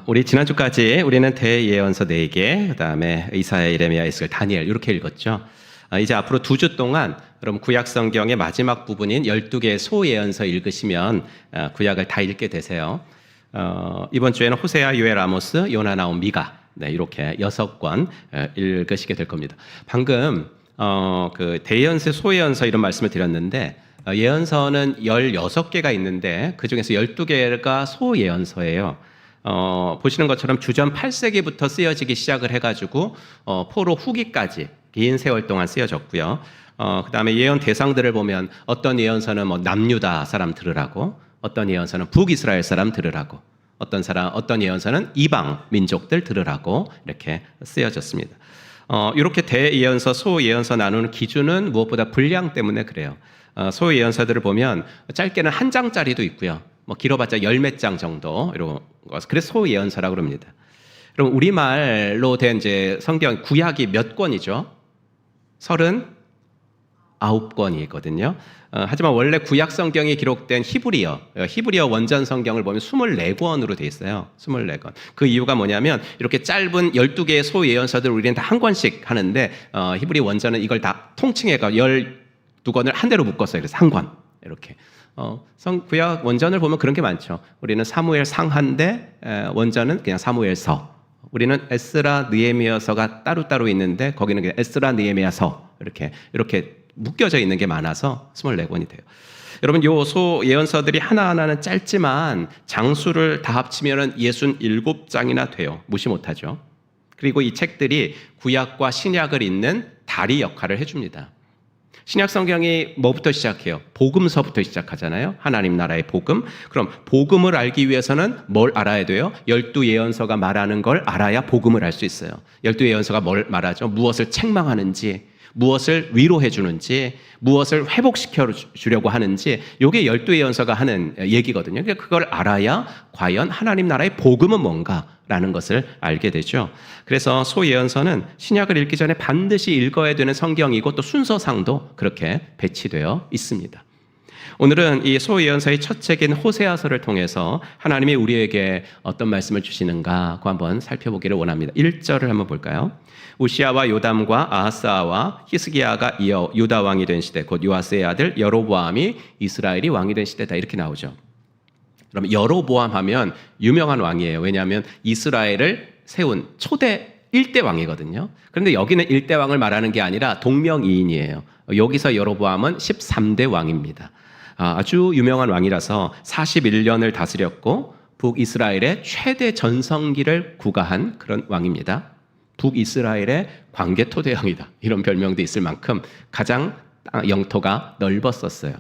우리 지난주까지 우리는 대예언서 4개, 그다음에 이사야, 예레미야, 에스겔, 다니엘 이렇게 읽었죠. 이제 앞으로 2주 동안 여러분 구약 성경의 마지막 부분인 12개의 소예언서 읽으시면 구약을 다 읽게 되세요. 이번 주에는 호세아, 요엘, 아모스, 요나, 나훔, 미가 이렇게 6권 읽으시게 될 겁니다. 방금 그 대예언서, 소예언서 이런 말씀을 드렸는데 예언서는 16개가 있는데 그중에서 12개가 소예언서예요. 보시는 것처럼 주전 8세기부터 쓰여지기 시작을 해가지고 포로 후기까지 긴 세월 동안 쓰여졌고요. 그 다음에 예언 대상들을 보면 어떤 예언서는 남유다 사람 들으라고, 어떤 예언서는 북이스라엘 사람 들으라고, 어떤 예언서는 이방 민족들 들으라고 이렇게 쓰여졌습니다. 이렇게 대예언서, 소예언서 나누는 기준은 무엇보다 분량 때문에 그래요. 소예언서들을 보면 짧게는 1장짜리도 있고요. 길어봤자 10몇 장 정도 이런 거. 그래서 소예언서라고 그럽니다. 그럼 우리말로 된 이제 성경 구약이 몇 권이죠? 39권이거든요. 하지만 원래 구약 성경이 기록된 히브리어 원전 성경을 보면 24권으로 돼 있어요. 24권. 그 이유가 뭐냐면 이렇게 짧은 12개의 소예언서들 우리는 다 한 권씩 하는데 히브리 원전은 이걸 다 통칭해가 12권을 한 대로 묶었어요. 그래서 한 권. 이렇게. 구약 원전을 보면 그런 게 많죠. 우리는 사무엘 상한데 원전은 그냥 사무엘서. 우리는 에스라, 느헤미야서가 따로따로 있는데 거기는 그냥 에스라, 느헤미야서 이렇게 묶여져 있는 게 많아서 24권이 돼요. 여러분 요 소 예언서들이 하나하나는 짧지만 장수를 다 합치면은 67장이나 돼요. 무시 못하죠. 그리고 이 책들이 구약과 신약을 잇는 다리 역할을 해줍니다. 신약 성경이 뭐부터 시작해요? 복음서부터 시작하잖아요. 하나님 나라의 복음. 그럼 복음을 알기 위해서는 뭘 알아야 돼요? 12예언서가 말하는 걸 알아야 복음을 알 수 있어요. 12예언서가 뭘 말하죠? 무엇을 책망하는지, 무엇을 위로해 주는지, 무엇을 회복시켜 주려고 하는지, 이게 12예언서가 하는 얘기거든요. 그러니까 그걸 알아야 과연 하나님 나라의 복음은 뭔가라는 것을 알게 되죠. 그래서 소예언서는 신약을 읽기 전에 반드시 읽어야 되는 성경이고 또 순서상도 그렇게 배치되어 있습니다. 오늘은 이 소예언서의 첫 책인 호세아서를 통해서 하나님이 우리에게 어떤 말씀을 주시는가 한번 살펴보기를 원합니다. 1절을 한번 볼까요? 우시아와 요담과 아하스아와 히스기야가 이어 유다 왕이 된 시대, 곧 요아스의 아들 여로보암이 이스라엘이 왕이 된 시대다, 이렇게 나오죠. 그럼 여로보암 하면 유명한 왕이에요. 왜냐하면 이스라엘을 세운 초대 1대 왕이거든요. 그런데 여기는 1대 왕을 말하는 게 아니라 동명이인이에요. 여기서 여로보암은 13대 왕입니다. 아주 유명한 왕이라서 41년을 다스렸고 북이스라엘의 최대 전성기를 구가한 그런 왕입니다. 북이스라엘의 광개토대왕이다, 이런 별명도 있을 만큼 가장 영토가 넓었었어요.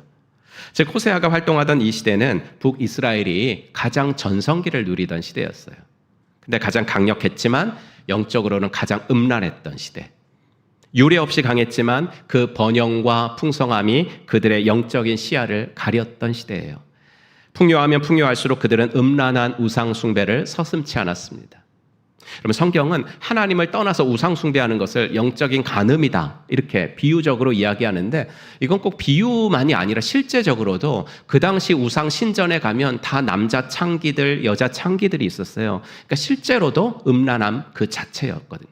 즉 호세아가 활동하던 이 시대는 북이스라엘이 가장 전성기를 누리던 시대였어요. 근데 가장 강력했지만 영적으로는 가장 음란했던 시대. 유례 없이 강했지만 그 번영과 풍성함이 그들의 영적인 시야를 가렸던 시대예요. 풍요하면 풍요할수록 그들은 음란한 우상 숭배를 서슴지 않았습니다. 그러면 성경은 하나님을 떠나서 우상 숭배하는 것을 영적인 간음이다, 이렇게 비유적으로 이야기하는데 이건 꼭 비유만이 아니라 실제적으로도 그 당시 우상 신전에 가면 다 남자 창기들, 여자 창기들이 있었어요. 그러니까 실제로도 음란함 그 자체였거든요.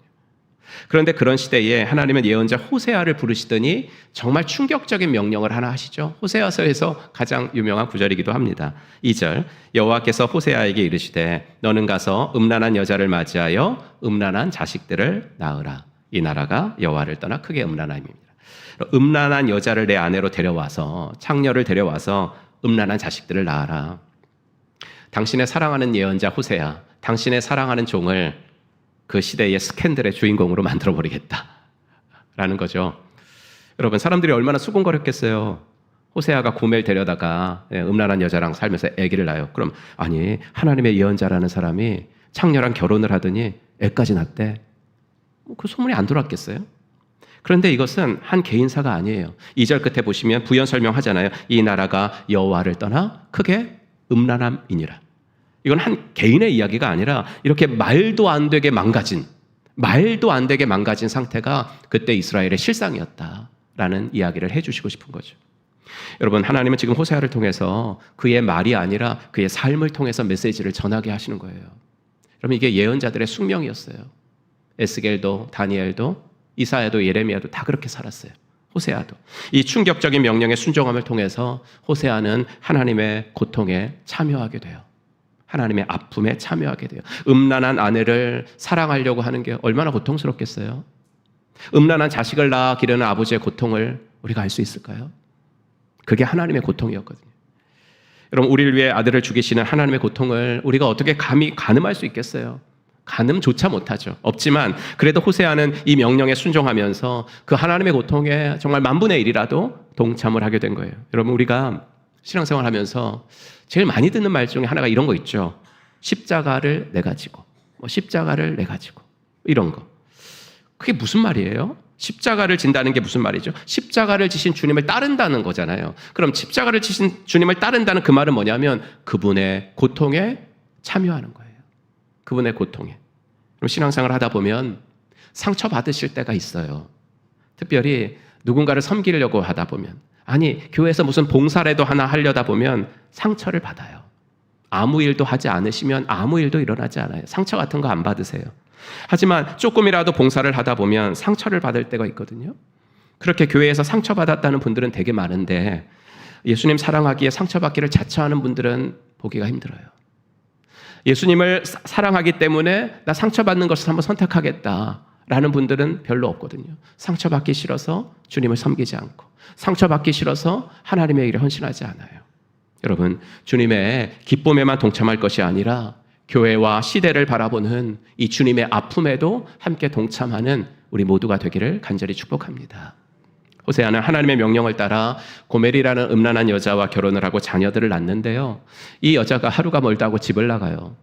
그런데 그런 시대에 하나님은 예언자 호세아를 부르시더니 정말 충격적인 명령을 하나 하시죠. 호세아서에서 가장 유명한 구절이기도 합니다. 2절, 여호와께서 호세아에게 이르시되 너는 가서 음란한 여자를 맞이하여 음란한 자식들을 낳으라. 이 나라가 여호와를 떠나 크게 음란함입니다. 음란한 여자를 내 아내로 데려와서, 창녀를 데려와서 음란한 자식들을 낳아라. 당신의 사랑하는 예언자 호세아, 당신의 사랑하는 종을 그 시대의 스캔들의 주인공으로 만들어버리겠다라는 거죠. 여러분, 사람들이 얼마나 수군거렸겠어요. 호세아가 고멜 데려다가 음란한 여자랑 살면서 아기를 낳아요. 그럼 아니, 하나님의 예언자라는 사람이 창녀랑 결혼을 하더니 애까지 낳대. 그 소문이 안 돌았겠어요? 그런데 이것은 한 개인사가 아니에요. 2절 끝에 보시면 부연 설명하잖아요. 이 나라가 여호와를 떠나 크게 음란함이니라. 이건 한 개인의 이야기가 아니라 이렇게 말도 안 되게 망가진 상태가 그때 이스라엘의 실상이었다라는 이야기를 해주시고 싶은 거죠. 여러분, 하나님은 지금 호세아를 통해서 그의 말이 아니라 그의 삶을 통해서 메시지를 전하게 하시는 거예요. 여러분 이게 예언자들의 숙명이었어요. 에스겔도 다니엘도 이사야도 예레미야도 다 그렇게 살았어요. 호세아도. 이 충격적인 명령의 순종함을 통해서 호세아는 하나님의 고통에 참여하게 돼요. 하나님의 아픔에 참여하게 돼요. 음란한 아내를 사랑하려고 하는 게 얼마나 고통스럽겠어요? 음란한 자식을 낳아 기르는 아버지의 고통을 우리가 알 수 있을까요? 그게 하나님의 고통이었거든요. 여러분 우리를 위해 아들을 죽이시는 하나님의 고통을 우리가 어떻게 감히 가늠할 수 있겠어요? 가늠조차 못하죠. 없지만 그래도 호세아는 이 명령에 순종하면서 그 하나님의 고통에 정말 10,000,000,000,000이라도 동참을 하게 된 거예요. 여러분 우리가 신앙생활 하면서 제일 많이 듣는 말 중에 하나가 이런 거 있죠. 십자가를 내 가지고, 십자가를 내 가지고 이런 거. 그게 무슨 말이에요? 십자가를 진다는 게 무슨 말이죠? 십자가를 지신 주님을 따른다는 거잖아요. 그럼 십자가를 지신 주님을 따른다는 그 말은 뭐냐면 그분의 고통에 참여하는 거예요. 그분의 고통에. 그럼 신앙생활 하다 보면 상처받으실 때가 있어요. 특별히 누군가를 섬기려고 하다 보면, 아니 교회에서 무슨 봉사라도 하나 하려다 보면 상처를 받아요. 아무 일도 하지 않으시면 아무 일도 일어나지 않아요. 상처 같은 거 안 받으세요. 하지만 조금이라도 봉사를 하다 보면 상처를 받을 때가 있거든요. 그렇게 교회에서 상처받았다는 분들은 되게 많은데 예수님 사랑하기에 상처받기를 자처하는 분들은 보기가 힘들어요. 예수님을 사랑하기 때문에 나 상처받는 것을 한번 선택하겠다라는 분들은 별로 없거든요. 상처받기 싫어서 주님을 섬기지 않고, 상처받기 싫어서 하나님의 일에 헌신하지 않아요. 여러분, 주님의 기쁨에만 동참할 것이 아니라 교회와 시대를 바라보는 이 주님의 아픔에도 함께 동참하는 우리 모두가 되기를 간절히 축복합니다. 호세아는 하나님의 명령을 따라 고멜이라는 음란한 여자와 결혼을 하고 자녀들을 낳는데요. 이 여자가 하루가 멀다고 집을 나가요.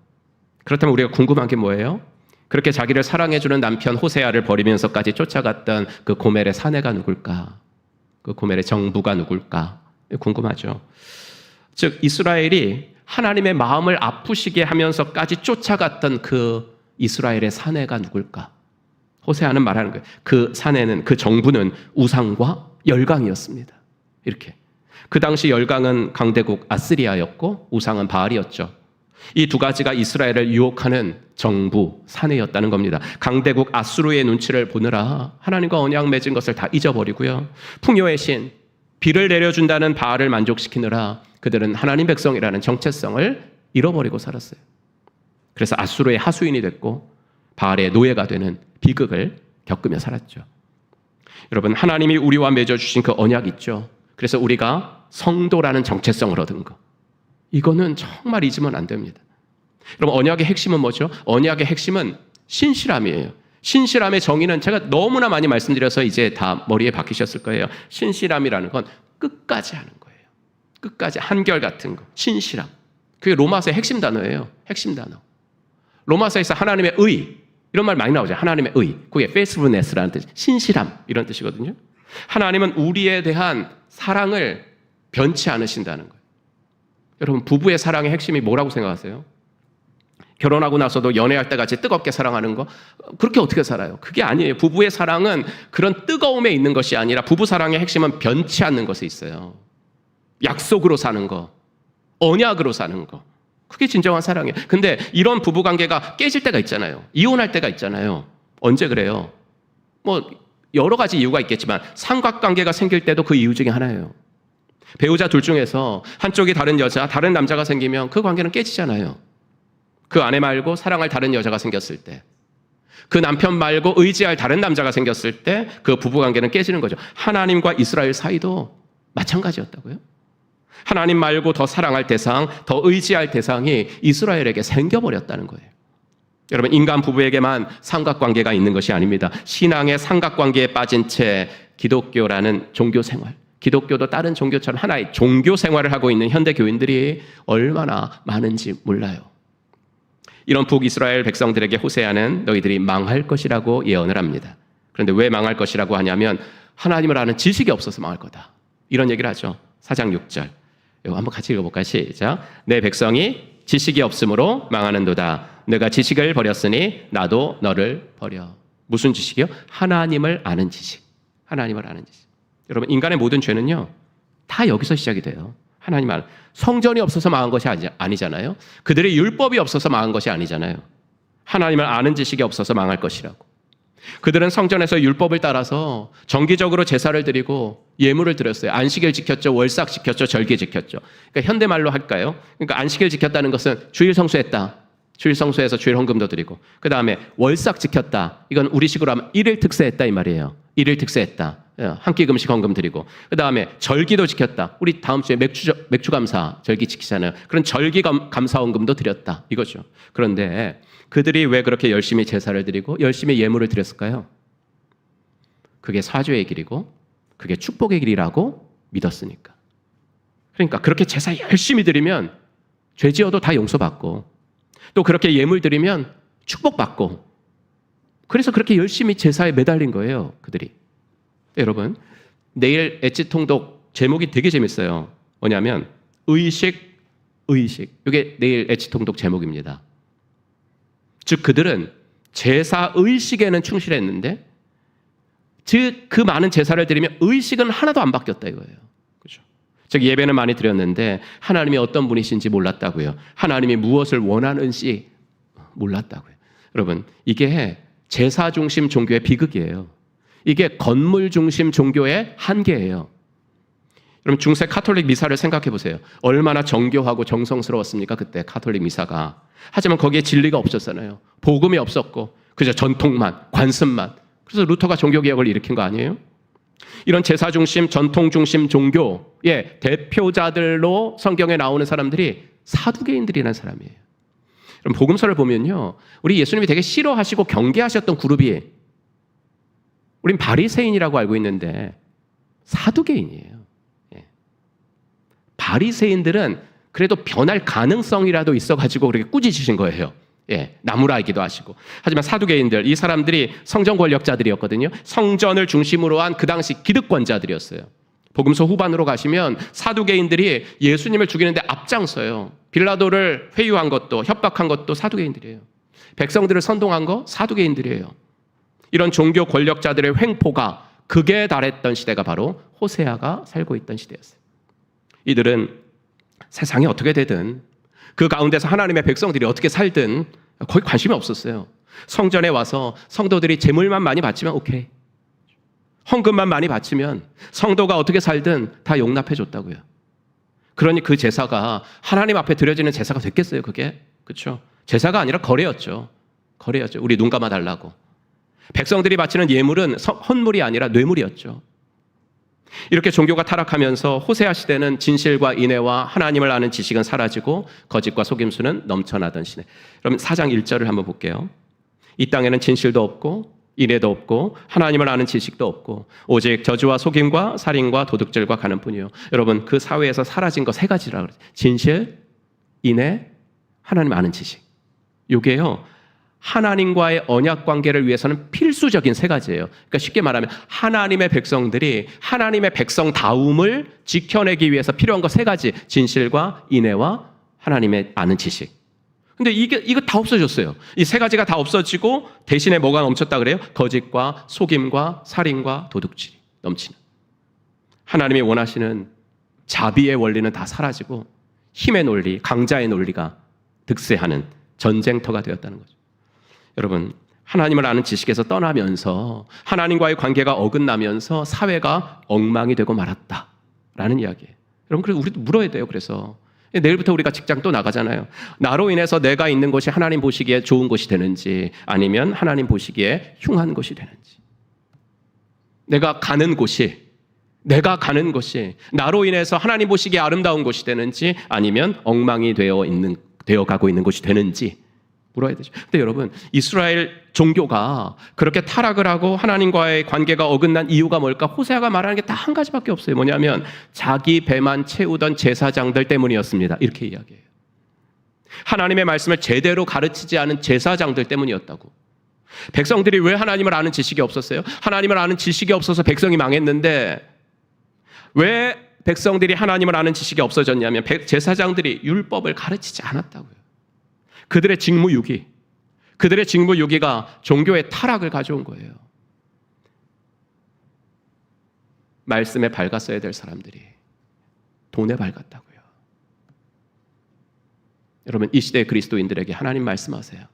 그렇다면 우리가 궁금한 게 뭐예요? 그렇게 자기를 사랑해주는 남편 호세아를 버리면서까지 쫓아갔던 그 고멜의 사내가 누굴까? 그 고멜의 정부가 누굴까? 궁금하죠. 즉 이스라엘이 하나님의 마음을 아프시게 하면서까지 쫓아갔던 그 이스라엘의 사내가 누굴까? 호세아는 말하는 거예요. 그 사내는, 그 정부는 우상과 열강이었습니다. 이렇게. 그 당시 열강은 강대국 아스리아였고 우상은 바알이었죠. 이 두 가지가 이스라엘을 유혹하는 정부, 사내였다는 겁니다. 강대국 아수르의 눈치를 보느라 하나님과 언약 맺은 것을 다 잊어버리고요. 풍요의 신, 비를 내려준다는 바알을 만족시키느라 그들은 하나님 백성이라는 정체성을 잃어버리고 살았어요. 그래서 아수르의 하수인이 됐고 바알의 노예가 되는 비극을 겪으며 살았죠. 여러분, 하나님이 우리와 맺어주신 그 언약 있죠. 그래서 우리가 성도라는 정체성을 얻은 거. 이거는 정말 잊으면 안 됩니다. 여러분, 언약의 핵심은 뭐죠? 언약의 핵심은 신실함이에요. 신실함의 정의는 제가 너무나 많이 말씀드려서 이제 다 머리에 박히셨을 거예요. 신실함이라는 건 끝까지 하는 거예요. 끝까지 한결같은 거. 신실함. 그게 로마서의 핵심 단어예요. 핵심 단어. 로마서에서 하나님의 의, 이런 말 많이 나오죠. 하나님의 의. 그게 faithfulness라는 뜻, 신실함 이런 뜻이거든요. 하나님은 우리에 대한 사랑을 변치 않으신다는 거예요. 여러분, 부부의 사랑의 핵심이 뭐라고 생각하세요? 결혼하고 나서도 연애할 때 같이 뜨겁게 사랑하는 거? 그렇게 어떻게 살아요? 그게 아니에요. 부부의 사랑은 그런 뜨거움에 있는 것이 아니라 부부 사랑의 핵심은 변치 않는 것에 있어요. 약속으로 사는 거, 언약으로 사는 거. 그게 진정한 사랑이에요. 근데 이런 부부관계가 깨질 때가 있잖아요. 이혼할 때가 있잖아요. 언제 그래요? 뭐 여러 가지 이유가 있겠지만 삼각관계가 생길 때도 그 이유 중에 하나예요. 배우자 둘 중에서 한쪽이 다른 여자, 다른 남자가 생기면 그 관계는 깨지잖아요. 그 아내 말고 사랑할 다른 여자가 생겼을 때, 그 남편 말고 의지할 다른 남자가 생겼을 때 그 부부관계는 깨지는 거죠. 하나님과 이스라엘 사이도 마찬가지였다고요. 하나님 말고 더 사랑할 대상, 더 의지할 대상이 이스라엘에게 생겨버렸다는 거예요. 여러분, 인간 부부에게만 삼각관계가 있는 것이 아닙니다. 신앙의 삼각관계에 빠진 채 기독교라는 종교생활, 기독교도 다른 종교처럼 하나의 종교생활을 하고 있는 현대 교인들이 얼마나 많은지 몰라요. 이런 북이스라엘 백성들에게 호세아는 너희들이 망할 것이라고 예언을 합니다. 그런데 왜 망할 것이라고 하냐면 하나님을 아는 지식이 없어서 망할 거다. 이런 얘기를 하죠. 4장 6절. 이거 한번 같이 읽어볼까요? 시작. 내 백성이 지식이 없으므로 망하는도다. 내가 지식을 버렸으니 나도 너를 버려. 무슨 지식이요? 하나님을 아는 지식. 하나님을 아는 지식. 여러분, 인간의 모든 죄는요, 다 여기서 시작이 돼요. 하나님 성전이 없어서 망한 것이 아니잖아요. 그들의 율법이 없어서 망한 것이 아니잖아요. 하나님을 아는 지식이 없어서 망할 것이라고. 그들은 성전에서 율법을 따라서 정기적으로 제사를 드리고 예물을 드렸어요. 안식일 지켰죠. 월삭 지켰죠. 절기 지켰죠. 그러니까 현대말로 할까요? 그러니까 안식일 지켰다는 것은 주일 성수했다. 주일 성수해서 주일 헌금도 드리고, 그 다음에 월삭 지켰다. 이건 우리식으로 하면 일일 특세했다 이 말이에요. 일일 특세했다. 한 끼 금식 헌금 드리고, 그 다음에 절기도 지켰다. 우리 다음 주에 맥주 감사 절기 지키잖아요. 그런 절기 감사 헌금도 드렸다 이거죠. 그런데 그들이 왜 그렇게 열심히 제사를 드리고 열심히 예물을 드렸을까요? 그게 사죄의 길이고 그게 축복의 길이라고 믿었으니까. 그러니까 그렇게 제사 열심히 드리면 죄 지어도 다 용서받고, 또 그렇게 예물 드리면 축복받고, 그래서 그렇게 열심히 제사에 매달린 거예요, 그들이. 여러분, 내일 엣지 통독 제목이 되게 재밌어요. 뭐냐면 의식. 이게 내일 엣지 통독 제목입니다. 즉 그들은 제사 의식에는 충실했는데, 즉 그 많은 제사를 드리면 의식은 하나도 안 바뀌었다 이거예요. 그렇죠? 즉 예배는 많이 드렸는데 하나님이 어떤 분이신지 몰랐다고요. 하나님이 무엇을 원하는지 몰랐다고요. 여러분, 이게 제사 중심 종교의 비극이에요. 이게 건물 중심 종교의 한계예요. 여러분, 중세 카톨릭 미사를 생각해 보세요. 얼마나 정교하고 정성스러웠습니까? 그때 카톨릭 미사가. 하지만 거기에 진리가 없었잖아요. 복음이 없었고 그저 전통만, 관습만. 그래서 루터가 종교개혁을 일으킨 거 아니에요? 이런 제사 중심, 전통 중심 종교의 대표자들로 성경에 나오는 사람들이 사두개인들이라는 사람이에요. 그럼 복음서를 보면요, 우리 예수님이 되게 싫어하시고 경계하셨던 그룹이, 우린 바리새인이라고 알고 있는데 사두개인이에요. 바리새인들은 그래도 변할 가능성이라도 있어가지고 그렇게 꾸짖으신 거예요. 나무라이기도 하시고. 하지만 사두개인들, 이 사람들이 성전 권력자들이었거든요. 성전을 중심으로 한 그 당시 기득권자들이었어요. 복음서 후반으로 가시면 사두개인들이 예수님을 죽이는데 앞장서요. 빌라도를 회유한 것도, 협박한 것도 사두개인들이에요. 백성들을 선동한 거 사두개인들이에요. 이런 종교 권력자들의 횡포가 극에 달했던 시대가 바로 호세아가 살고 있던 시대였어요. 이들은 세상이 어떻게 되든, 그 가운데서 하나님의 백성들이 어떻게 살든 거의 관심이 없었어요. 성전에 와서 성도들이 제물만 많이 바치면 오케이, 헌금만 많이 바치면 성도가 어떻게 살든 다 용납해 줬다고요. 그러니 그 제사가 하나님 앞에 드려지는 제사가 됐겠어요, 그게? 그렇죠? 제사가 아니라 거래였죠. 거래였죠. 우리 눈 감아 달라고. 백성들이 바치는 예물은 헌물이 아니라 뇌물이었죠. 이렇게 종교가 타락하면서 호세아 시대는 진실과 인애와 하나님을 아는 지식은 사라지고 거짓과 속임수는 넘쳐나던 시대. 그럼 4장 1절을 한번 볼게요. 이 땅에는 진실도 없고 인애도 없고 하나님을 아는 지식도 없고 오직 저주와 속임과 살인과 도둑질과 가는뿐이요. 여러분, 그 사회에서 사라진 거 3가지라 그러죠. 진실, 인애, 하나님 아는 지식. 이게요, 하나님과의 언약 관계를 위해서는 필수적인 3가지예요. 그러니까 쉽게 말하면 하나님의 백성들이 하나님의 백성다움을 지켜내기 위해서 필요한 거 3가지. 진실과 인애와 하나님의 아는 지식. 근데 이거 다 없어졌어요. 이 3가지가 다 없어지고 대신에 뭐가 넘쳤다 그래요? 거짓과 속임과 살인과 도둑질이 넘치는. 하나님이 원하시는 자비의 원리는 다 사라지고 힘의 논리, 강자의 논리가 득세하는 전쟁터가 되었다는 거죠. 여러분, 하나님을 아는 지식에서 떠나면서 하나님과의 관계가 어긋나면서 사회가 엉망이 되고 말았다라는 이야기예요. 여러분, 그래서 우리도 물어야 돼요. 그래서 내일부터 우리가 직장 또 나가잖아요. 나로 인해서 내가 있는 곳이 하나님 보시기에 좋은 곳이 되는지 아니면 하나님 보시기에 흉한 곳이 되는지, 내가 가는 곳이 나로 인해서 하나님 보시기에 아름다운 곳이 되는지 아니면 엉망이 되어가고 있는 곳이 되는지 물어야 되죠. 근데 여러분, 이스라엘 종교가 그렇게 타락을 하고 하나님과의 관계가 어긋난 이유가 뭘까? 호세아가 말하는 게 딱 한 가지밖에 없어요. 뭐냐면 자기 배만 채우던 제사장들 때문이었습니다. 이렇게 이야기해요. 하나님의 말씀을 제대로 가르치지 않은 제사장들 때문이었다고. 백성들이 왜 하나님을 아는 지식이 없었어요? 하나님을 아는 지식이 없어서 백성이 망했는데, 왜 백성들이 하나님을 아는 지식이 없어졌냐면 제사장들이 율법을 가르치지 않았다고요. 그들의 직무유기가 종교의 타락을 가져온 거예요. 말씀에 밝았어야 될 사람들이 돈에 밝았다고요. 여러분, 이 시대의 그리스도인들에게 하나님 말씀하세요.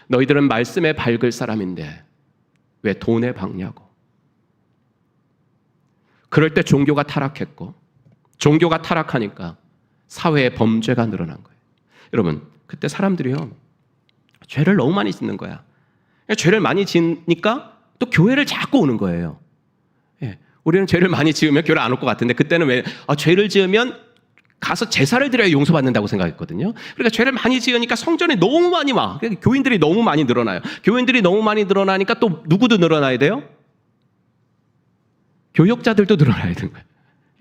너희들은 말씀에 밝을 사람인데 왜 돈에 박냐고. 그럴 때 종교가 타락했고, 종교가 타락하니까 사회의 범죄가 늘어난 거예요. 여러분, 그때 사람들이요, 죄를 너무 많이 짓는 거야. 죄를 많이 짓니까 또 교회를 자꾸 오는 거예요. 예, 우리는 죄를 많이 지으면 교회를 안 올 것 같은데, 그때는 왜 죄를 지으면 가서 제사를 드려야 용서받는다고 생각했거든요. 그러니까 죄를 많이 지으니까 성전에 너무 많이 와. 그러니까 교인들이 너무 많이 늘어나요. 교인들이 너무 많이 늘어나니까 또 누구도 늘어나야 돼요? 교역자들도 늘어나야 되는 거예요.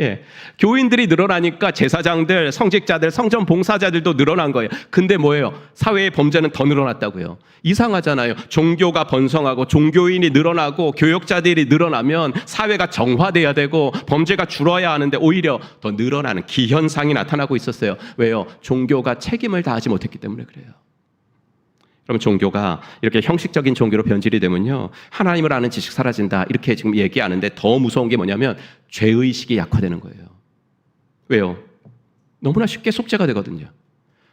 예, 교인들이 늘어나니까 제사장들, 성직자들, 성전 봉사자들도 늘어난 거예요. 근데 뭐예요? 사회의 범죄는 더 늘어났다고요. 이상하잖아요. 종교가 번성하고 종교인이 늘어나고 교역자들이 늘어나면 사회가 정화돼야 되고 범죄가 줄어야 하는데 오히려 더 늘어나는 기현상이 나타나고 있었어요. 왜요? 종교가 책임을 다하지 못했기 때문에 그래요. 그럼 종교가 이렇게 형식적인 종교로 변질이 되면요, 하나님을 아는 지식 사라진다 이렇게 지금 얘기하는데, 더 무서운 게 뭐냐면 죄의식이 약화되는 거예요. 왜요? 너무나 쉽게 속죄가 되거든요.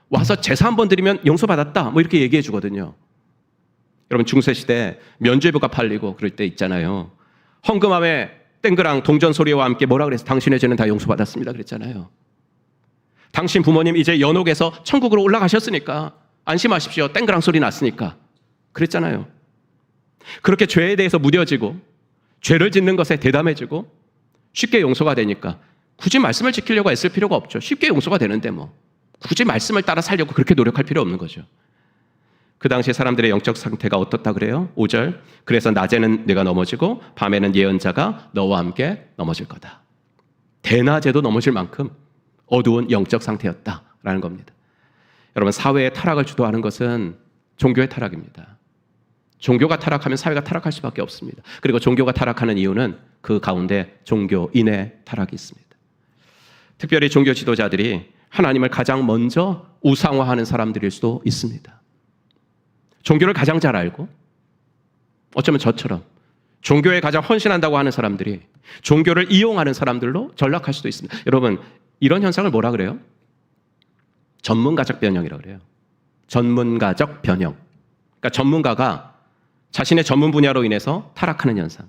와서 제사 한 번 드리면 용서받았다 뭐 이렇게 얘기해 주거든요. 여러분, 중세시대 면죄부가 팔리고 그럴 때 있잖아요. 헌금함에 땡그랑 동전 소리와 함께 뭐라 그래서 당신의 죄는 다 용서받았습니다 그랬잖아요. 당신 부모님 이제 연옥에서 천국으로 올라가셨으니까 안심하십시오. 땡그랑 소리 났으니까. 그랬잖아요. 그렇게 죄에 대해서 무뎌지고 죄를 짓는 것에 대담해지고 쉽게 용서가 되니까 굳이 말씀을 지키려고 애쓸 필요가 없죠. 쉽게 용서가 되는데 뭐 굳이 말씀을 따라 살려고 그렇게 노력할 필요 없는 거죠. 그 당시 사람들의 영적 상태가 어떻다 그래요? 5절. 그래서 낮에는 내가 넘어지고 밤에는 예언자가 너와 함께 넘어질 거다. 대낮에도 넘어질 만큼 어두운 영적 상태였다라는 겁니다. 여러분, 사회의 타락을 주도하는 것은 종교의 타락입니다. 종교가 타락하면 사회가 타락할 수밖에 없습니다. 그리고 종교가 타락하는 이유는 그 가운데 종교인의 타락이 있습니다. 특별히 종교 지도자들이 하나님을 가장 먼저 우상화하는 사람들일 수도 있습니다. 종교를 가장 잘 알고 어쩌면 저처럼 종교에 가장 헌신한다고 하는 사람들이 종교를 이용하는 사람들로 전락할 수도 있습니다. 여러분, 이런 현상을 뭐라 그래요? 전문가적 변형이라고 그래요. 전문가적 변형. 그러니까 전문가가 자신의 전문 분야로 인해서 타락하는 현상.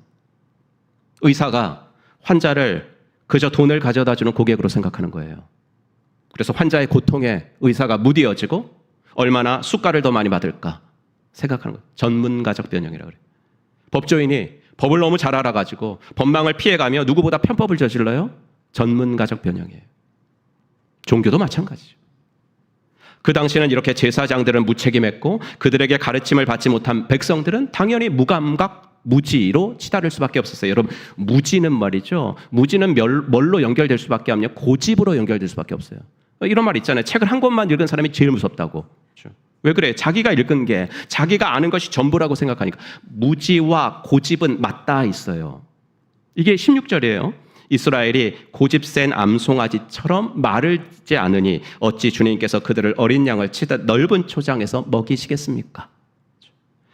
의사가 환자를 그저 돈을 가져다 주는 고객으로 생각하는 거예요. 그래서 환자의 고통에 의사가 무디어지고 얼마나 수가를 더 많이 받을까 생각하는 거예요. 전문가적 변형이라고 그래요. 법조인이 법을 너무 잘 알아가지고 법망을 피해가며 누구보다 편법을 저질러요? 전문가적 변형이에요. 종교도 마찬가지죠. 그 당시에는 이렇게 제사장들은 무책임했고 그들에게 가르침을 받지 못한 백성들은 당연히 무감각, 무지로 치달을 수밖에 없었어요. 여러분, 무지는 말이죠. 무지는 뭘로 연결될 수밖에 없냐? 고집으로 연결될 수밖에 없어요. 이런 말 있잖아요. 책을 한 권만 읽은 사람이 제일 무섭다고. 왜 그래? 자기가 읽은 게 자기가 아는 것이 전부라고 생각하니까. 무지와 고집은 맞닿아 있어요. 이게 16절이에요. 이스라엘이 고집센 암송아지처럼 말을 듣지 않으니 어찌 주님께서 그들을 어린 양을 치듯 넓은 초장에서 먹이시겠습니까?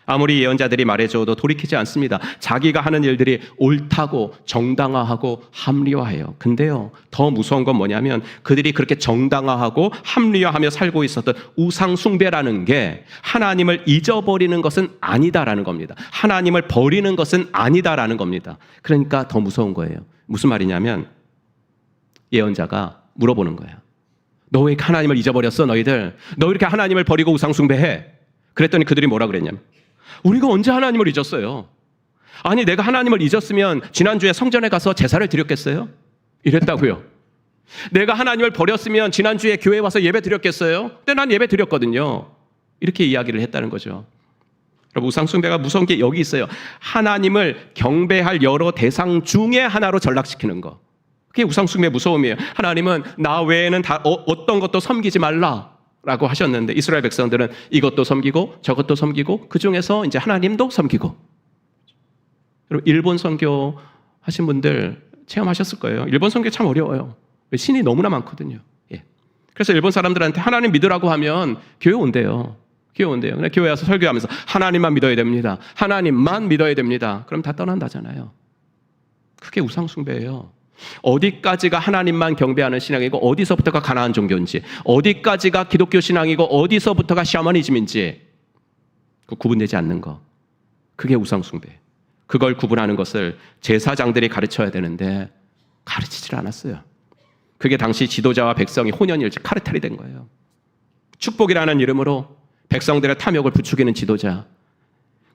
아무리 예언자들이 말해줘도 돌이키지 않습니다. 자기가 하는 일들이 옳다고 정당화하고 합리화해요. 근데요, 더 무서운 건 뭐냐면 그들이 그렇게 정당화하고 합리화하며 살고 있었던 우상 숭배라는 게 하나님을 잊어버리는 것은 아니다라는 겁니다. 하나님을 버리는 것은 아니다라는 겁니다. 그러니까 더 무서운 거예요. 무슨 말이냐면 예언자가 물어보는 거야. 너 왜 하나님을 잊어버렸어 너희들? 너 이렇게 하나님을 버리고 우상 숭배해? 그랬더니 그들이 뭐라 그랬냐면 우리가 언제 하나님을 잊었어요? 아니 내가 하나님을 잊었으면 지난주에 성전에 가서 제사를 드렸겠어요? 이랬다고요. 내가 하나님을 버렸으면 지난주에 교회에 와서 예배 드렸겠어요? 근데 난 예배 드렸거든요. 이렇게 이야기를 했다는 거죠. 여러분, 우상 숭배가 무서운 게 여기 있어요. 하나님을 경배할 여러 대상 중에 하나로 전락시키는 거. 그게 우상 숭배의 무서움이에요. 하나님은 나 외에는 어떤 것도 섬기지 말라라고 하셨는데 이스라엘 백성들은 이것도 섬기고 저것도 섬기고 그 중에서 이제 하나님도 섬기고. 여러분, 일본 선교 하신 분들 체험하셨을 거예요. 일본 선교 참 어려워요. 신이 너무나 많거든요. 예. 그래서 일본 사람들한테 하나님 믿으라고 하면 교회 온대요. 교회 온대요. 근데 교회 와서 설교하면서 하나님만 믿어야 됩니다. 하나님만 믿어야 됩니다. 그럼 다 떠난다잖아요. 그게 우상 숭배예요. 어디까지가 하나님만 경배하는 신앙이고 어디서부터가 가나안 종교인지, 어디까지가 기독교 신앙이고 어디서부터가 샤머니즘인지 그 구분되지 않는 거. 그게 우상숭배. 그걸 구분하는 것을 제사장들이 가르쳐야 되는데 가르치질 않았어요. 그게 당시 지도자와 백성이 혼연일체 카르텔이 된 거예요. 축복이라는 이름으로 백성들의 탐욕을 부추기는 지도자,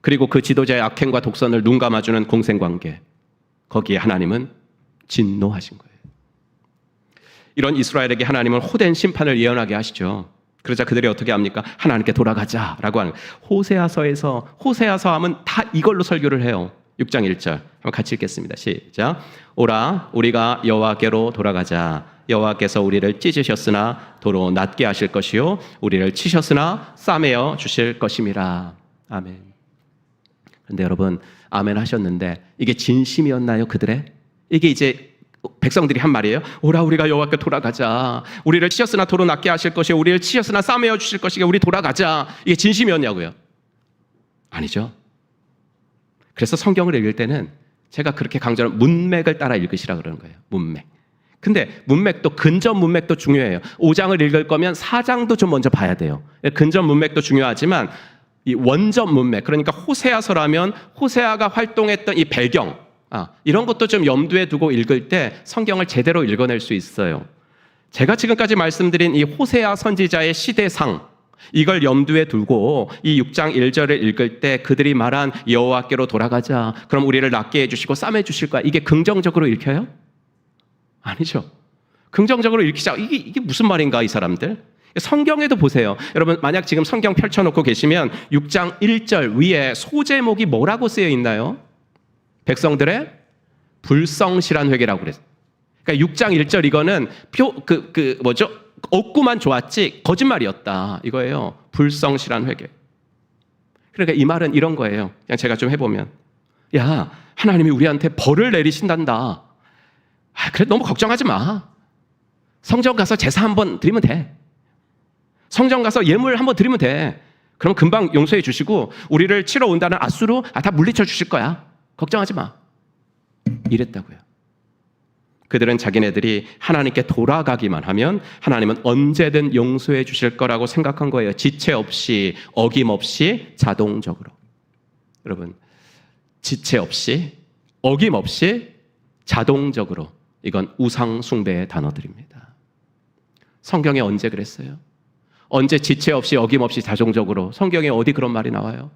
그리고 그 지도자의 악행과 독선을 눈 감아주는 공생관계, 거기에 하나님은 진노하신 거예요. 이런 이스라엘에게 하나님은 호된 심판을 예언하게 하시죠. 그러자 그들이 어떻게 합니까? 하나님께 돌아가자라고 하는, 호세아서 하면 다 이걸로 설교를 해요. 6장 1절 한번 같이 읽겠습니다. 시작. 오라 우리가 여호와께로 돌아가자. 여호와께서 우리를 찢으셨으나 도로 낮게 하실 것이요 우리를 치셨으나 싸매어 주실 것임이라. 아멘. 그런데 여러분, 아멘 하셨는데 이게 진심이었나요? 그들의? 이게 이제 백성들이 한 말이에요. 오라 우리가 여호와께 돌아가자. 우리를 치셨으나 도로 낮게 하실 것이요 우리를 치셨으나 싸매어 주실 것이요 우리 돌아가자. 이게 진심이었냐고요? 아니죠. 그래서 성경을 읽을 때는 제가 그렇게 강조하는 문맥을 따라 읽으시라 그러는 거예요. 문맥. 근데 문맥도, 근접 문맥도 중요해요. 5장을 읽을 거면 4장도 좀 먼저 봐야 돼요. 근접 문맥도 중요하지만 이 원접 문맥, 그러니까 호세아서라면 호세아가 활동했던 이 배경, 이런 것도 좀 염두에 두고 읽을 때 성경을 제대로 읽어낼 수 있어요. 제가 지금까지 말씀드린 이 호세아 선지자의 시대상, 이걸 염두에 두고 이 6장 1절을 읽을 때 그들이 말한 여호와께로 돌아가자, 그럼 우리를 낫게 해주시고 싸매 주실 거야, 이게 긍정적으로 읽혀요? 아니죠. 긍정적으로 읽히자, 이게 무슨 말인가, 이 사람들? 성경에도 보세요. 여러분, 만약 지금 성경 펼쳐놓고 계시면 6장 1절 위에 소제목이 뭐라고 쓰여 있나요? 백성들의 불성실한 회개라고 그랬어요. 그러니까 6장 1절 이거는 얻고만 좋았지 거짓말이었다 이거예요. 불성실한 회개. 그러니까 이 말은 이런 거예요. 그냥 제가 좀 해보면, 야, 하나님이 우리한테 벌을 내리신단다. 그래, 너무 걱정하지 마. 성전 가서 제사 한번 드리면 돼. 성전 가서 예물 한번 드리면 돼. 그럼 금방 용서해 주시고 우리를 치러 온다는 앗수로 다 물리쳐 주실 거야. 걱정하지 마. 이랬다고요. 그들은 자기네들이 하나님께 돌아가기만 하면 하나님은 언제든 용서해 주실 거라고 생각한 거예요. 지체 없이, 어김없이, 자동적으로. 여러분, 지체 없이, 어김없이, 자동적으로, 이건 우상 숭배의 단어들입니다. 성경에 언제 그랬어요? 언제 지체 없이, 어김없이, 자동적으로? 성경에 어디 그런 말이 나와요?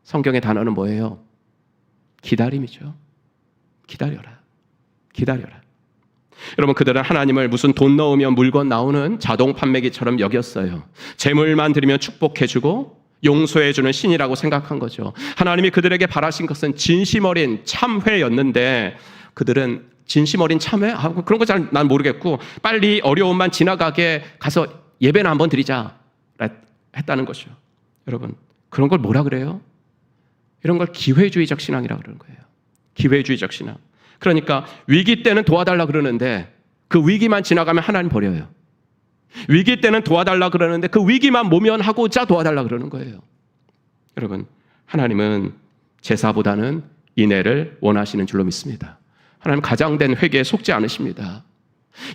성경의 단어는 뭐예요? 기다림이죠. 기다려라. 기다려라. 여러분, 그들은 하나님을 무슨 돈 넣으면 물건 나오는 자동 판매기처럼 여겼어요. 재물만 드리면 축복해주고 용서해주는 신이라고 생각한 거죠. 하나님이 그들에게 바라신 것은 진심 어린 참회였는데 그들은 진심 어린 참회? 그런 거 잘 난 모르겠고 빨리 어려움만 지나가게 가서 예배나 한번 드리자 했다는 것이죠. 여러분, 그런 걸 뭐라 그래요? 이런 걸 기회주의적 신앙이라고 그러는 거예요. 기회주의적 신앙. 그러니까 위기 때는 도와달라 그러는데 그 위기만 지나가면 하나님 버려요. 위기 때는 도와달라 그러는데 그 위기만 모면하고자 도와달라 그러는 거예요. 여러분, 하나님은 제사보다는 인애를 원하시는 줄로 믿습니다. 하나님 가장된 회개에 속지 않으십니다.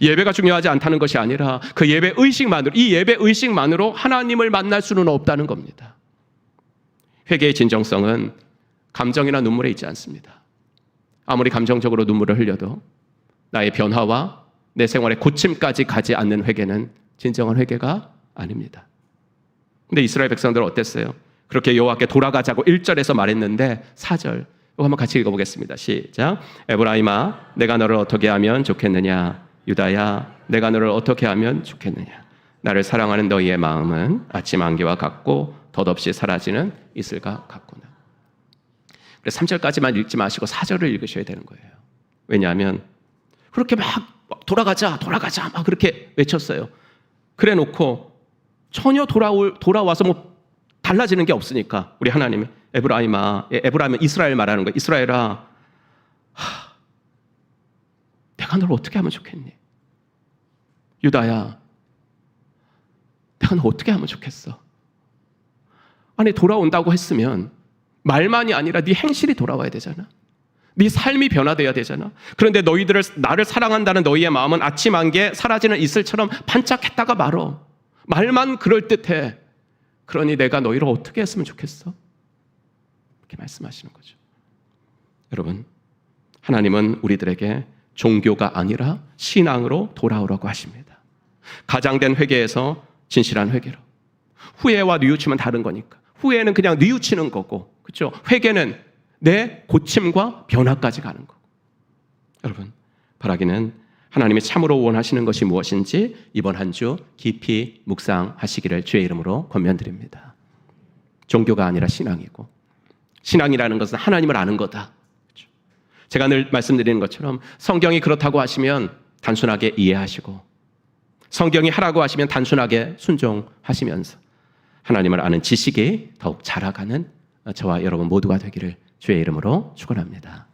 예배가 중요하지 않다는 것이 아니라 그 예배 의식만으로, 이 예배 의식만으로 하나님을 만날 수는 없다는 겁니다. 회개의 진정성은 감정이나 눈물에 있지 않습니다. 아무리 감정적으로 눈물을 흘려도 나의 변화와 내 생활의 고침까지 가지 않는 회개는 진정한 회개가 아닙니다. 근데 이스라엘 백성들은 어땠어요? 그렇게 여호와께 돌아가자고 1절에서 말했는데 4절 이거 한번 같이 읽어보겠습니다. 시작. 에브라임아, 내가 너를 어떻게 하면 좋겠느냐? 유다야, 내가 너를 어떻게 하면 좋겠느냐? 나를 사랑하는 너희의 마음은 아침 안개와 같고 덧없이 사라지는 이슬과 같구나. 그래서 3절까지만 읽지 마시고 4절을 읽으셔야 되는 거예요. 왜냐하면 그렇게 막 돌아가자 막 그렇게 외쳤어요. 그래 놓고 전혀 돌아와서 뭐 달라지는 게 없으니까 우리 하나님이 에브라임은 이스라엘 말하는 거예요. 이스라엘아, 내가 널 어떻게 하면 좋겠니? 유다야, 내가 너 어떻게 하면 좋겠어? 아니, 돌아온다고 했으면 말만이 아니라 네 행실이 돌아와야 되잖아. 네 삶이 변화돼야 되잖아. 그런데 나를 사랑한다는 너희의 마음은 아침 안개 사라지는 이슬처럼 반짝했다가 말어. 말만 그럴듯해. 그러니 내가 너희를 어떻게 했으면 좋겠어? 이렇게 말씀하시는 거죠. 여러분, 하나님은 우리들에게 종교가 아니라 신앙으로 돌아오라고 하십니다. 가장된 회개에서 진실한 회개로. 후회와 뉘우침은 다른 거니까. 후회는 그냥 뉘우치는 거고, 그렇죠? 회개는 내 고침과 변화까지 가는 거고. 여러분, 바라기는 하나님이 참으로 원하시는 것이 무엇인지 이번 한 주 깊이 묵상하시기를 주의 이름으로 권면드립니다. 종교가 아니라 신앙이고, 신앙이라는 것은 하나님을 아는 거다. 그렇죠? 제가 늘 말씀드리는 것처럼 성경이 그렇다고 하시면 단순하게 이해하시고, 성경이 하라고 하시면 단순하게 순종하시면서 하나님을 아는 지식이 더욱 자라가는 저와 여러분 모두가 되기를 주의 이름으로 축원합니다.